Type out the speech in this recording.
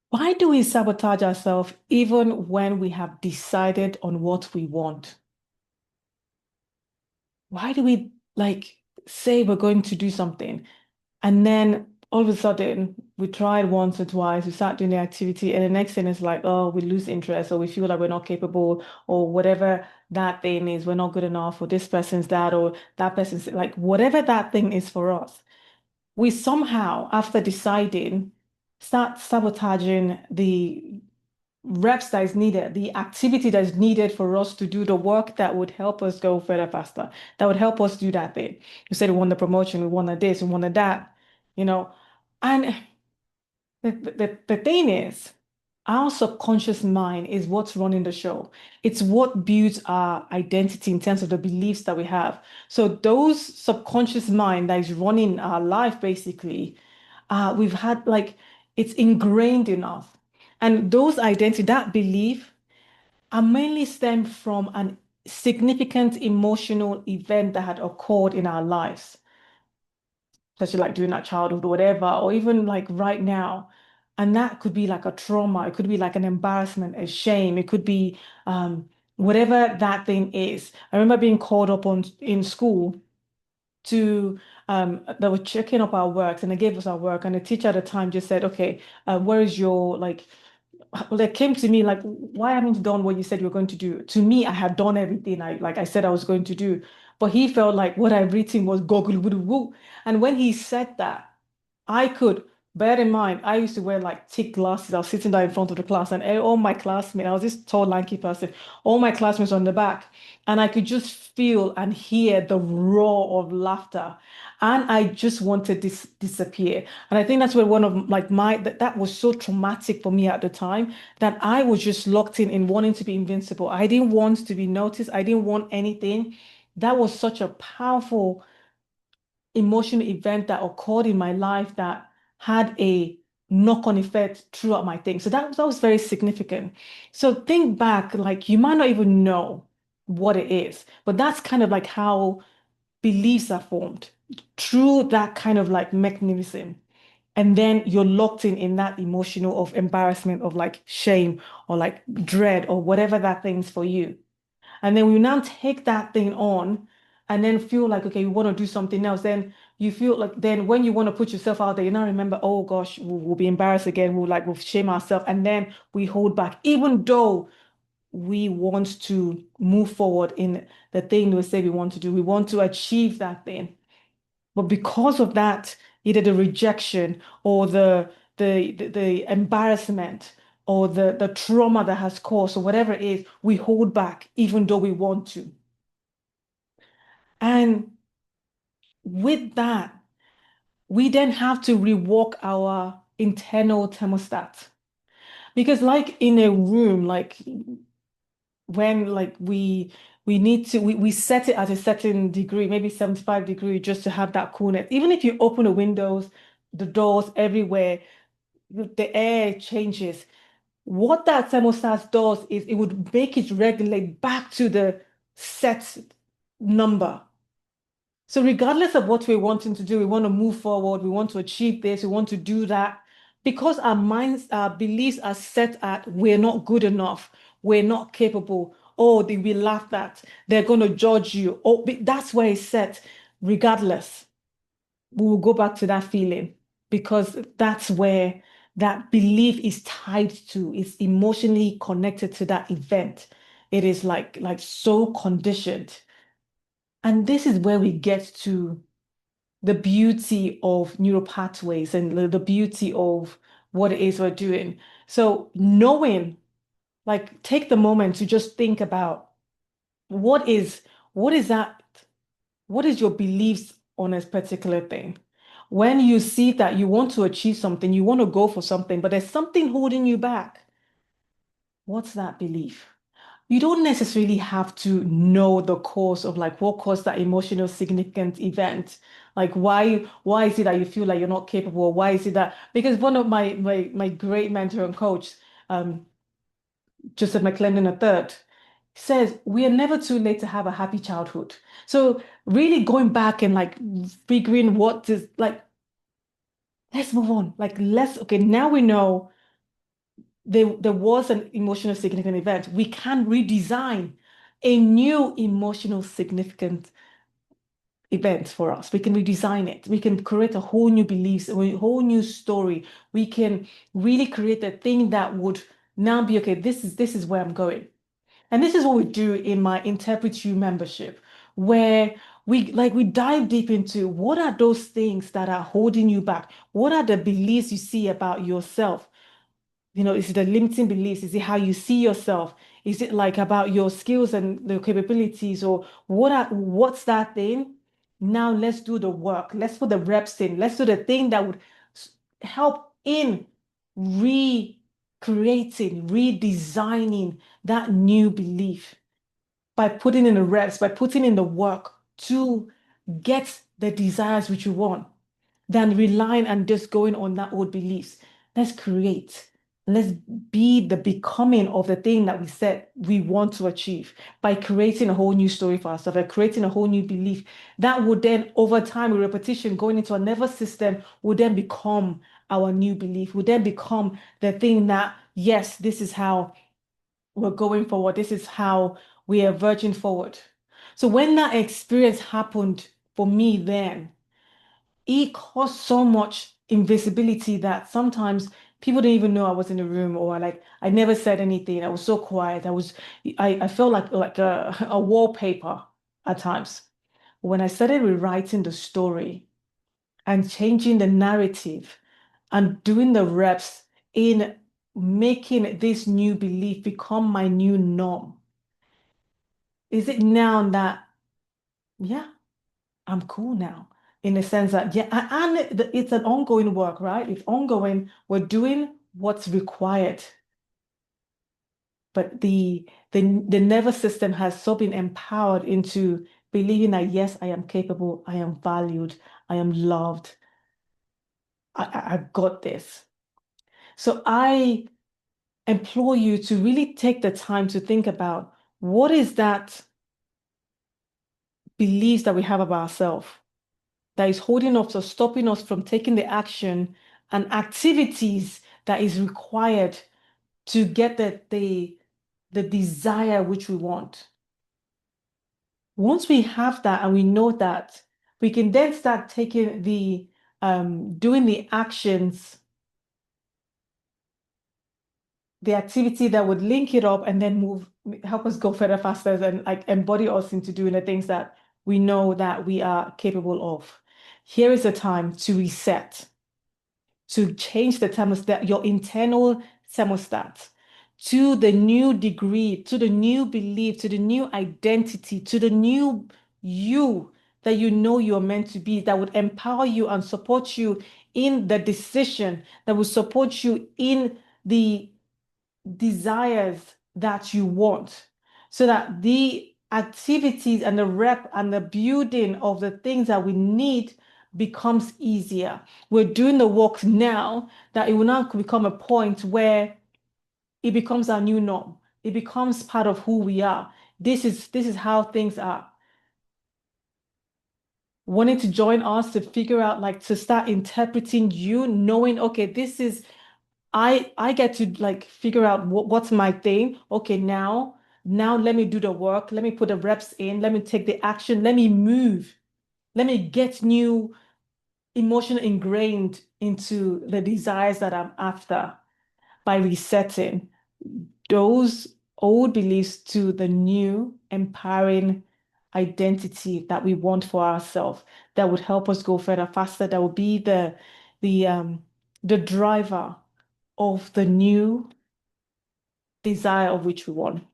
Why do we sabotage ourselves even when we have decided on what we want? Why do we say we're going to do something and then all of a sudden we tried once or twice, we start doing the activity, and the next thing is like, oh, we lose interest or we feel like we're not capable or whatever that thing is, we're not good enough, or this person's that, or that person's like whatever that thing is for us. We somehow, after deciding, start sabotaging the reps that is needed, the activity that is needed for us to do the work that would help us go further faster, that would help us do that thing. You said we want the promotion, we wanted this, we wanted that, you know. And the thing is, our subconscious mind is what's running the show. It's what builds our identity in terms of the beliefs that we have. So those subconscious mind that is running our life, basically, we've had it's ingrained enough. And those identity, that belief are mainly stemmed from an significant emotional event that had occurred in our lives, such as like during our childhood or whatever, or even like right now. And that could be like a trauma, it could be like an embarrassment, a shame, it could be whatever that thing is. I remember being called up on in school to they were checking up our works and they gave us our work and the teacher at the time just said, okay, where is your well, they came to me like, why haven't you done what you said you were going to do? To me, I had done everything I said I was going to do. But he felt like what I've written was goggle woo woo. And when he said that, I could bear in mind, I used to wear like thick glasses. I was sitting there in front of the class, and all my classmates, I was this tall, lanky person, all my classmates on the back, and I could just feel and hear the roar of laughter. And I just wanted this disappear. And I think that's where one of like that was so traumatic for me at the time that I was just locked in wanting to be invincible. I didn't want to be noticed. I didn't want anything. That was such a powerful emotional event that occurred in my life that had a knock-on effect throughout my thing. So that was very significant. So think back, like you might not even know what it is, but that's kind of like how beliefs are formed through that kind of like mechanism. And then you're locked in that emotional of embarrassment, of like shame or like dread or whatever that thing's for you. And then we now take that thing on and then feel like, okay, we want to do something else. Then you feel like, then when you want to put yourself out there, you now remember, oh gosh, we'll be embarrassed again. We'll shame ourselves. And then we hold back, even though we want to move forward in the thing we say we want to do. We want to achieve that thing. But because of that, either the rejection or the embarrassment or the trauma that has caused or whatever it is, we hold back even though we want to. And with that, we then have to rework our internal thermostat. Because like in a room, like when we need to we set it at a certain degree, maybe 75 degree, just to have that coolness. Even if you open the windows, the doors everywhere, the air changes. What that thermostat does is it would make it regulate back to the set number. So regardless of what we're wanting to do, we want to move forward, we want to achieve this, we want to do that, because our minds, our beliefs are set at we're not good enough, we're not capable, oh, they'll be laughed at, they're going to judge you. Oh, that's where it's set. Regardless, we will go back to that feeling because that's where that belief is tied to, it's emotionally connected to that event. It is like so conditioned. And this is where we get to the beauty of neural pathways and the beauty of what it is we're doing. So knowing, like, take the moment to just think about what is what is that, what is your beliefs on a particular thing? When you see that you want to achieve something, you want to go for something, but there's something holding you back. What's that belief? You don't necessarily have to know the cause of like what caused that emotional significant event. Like why is it that you feel like you're not capable? Why is it that because one of my great mentor and coach, um, Joseph McClendon III, says we are never too late to have a happy childhood. So really going back and like figuring what is like, let's move on. Like let's okay, now we know there was an emotional significant event, we can redesign a new emotional significant event for us. We can redesign it. We can create a whole new beliefs, a whole new story. We can really create a thing that would now be, okay, this is where I'm going. And this is what we do in my Interpret You membership, where we dive deep into what are those things that are holding you back? What are the beliefs you see about yourself? Is it the limiting beliefs? Is it how you see yourself? Is it like about your skills and the capabilities, or what's that thing? Now let's do the work. Let's put the reps in. Let's do the thing that would help in recreating, redesigning that new belief by putting in the reps, by putting in the work to get the desires which you want, than relying and just going on that old beliefs. Let's create. Let's be the becoming of the thing that we said we want to achieve by creating a whole new story for ourselves, by creating a whole new belief that would then, over time, with repetition, going into our nervous system, would then become our new belief, would then become the thing that, yes, this is how we're going forward. This is how we are verging forward. So when that experience happened for me then, it caused so much invisibility that sometimes people didn't even know I was in the room, or like I never said anything. I was so quiet. I felt like a wallpaper at times. When I started rewriting the story and changing the narrative and doing the reps in making this new belief become my new norm, is it now that, yeah, I'm cool now, in the sense that, yeah, and it's an ongoing work, right? It's ongoing. We're doing what's required, but the nervous system has so been empowered into believing that, yes, I am capable, I am valued, I am loved, I've got this. So I implore you to really take the time to think about what is that beliefs that we have about ourselves that is holding us or stopping us from taking the action and activities that is required to get the desire which we want. Once we have that and we know that, we can then start taking doing the actions, the activity that would link it up and then help us go further faster and like embody us into doing the things that we know that we are capable of. Here is a time to reset, to change the thermostat, your internal thermostat, to the new degree, to the new belief, to the new identity, to the new you that you know you're meant to be, that would empower you and support you in the decision, that will support you in the desires that you want, so that the activities and the rep and the building of the things that we need becomes easier. We're doing the work now that it will now become a point where it becomes our new norm. It becomes part of who we are. This is how things are. Wanting to join us to figure out, like, to start interpreting you, knowing, okay, this is I get to like figure out what's my thing. Okay, now let me do the work. Let me put the reps in. Let me take the action. Let me move. Let me get new emotion ingrained into the desires that I'm after by resetting those old beliefs to the new empowering identity that we want for ourselves, that would help us go further faster, that would be the driver of the new desire of which we want.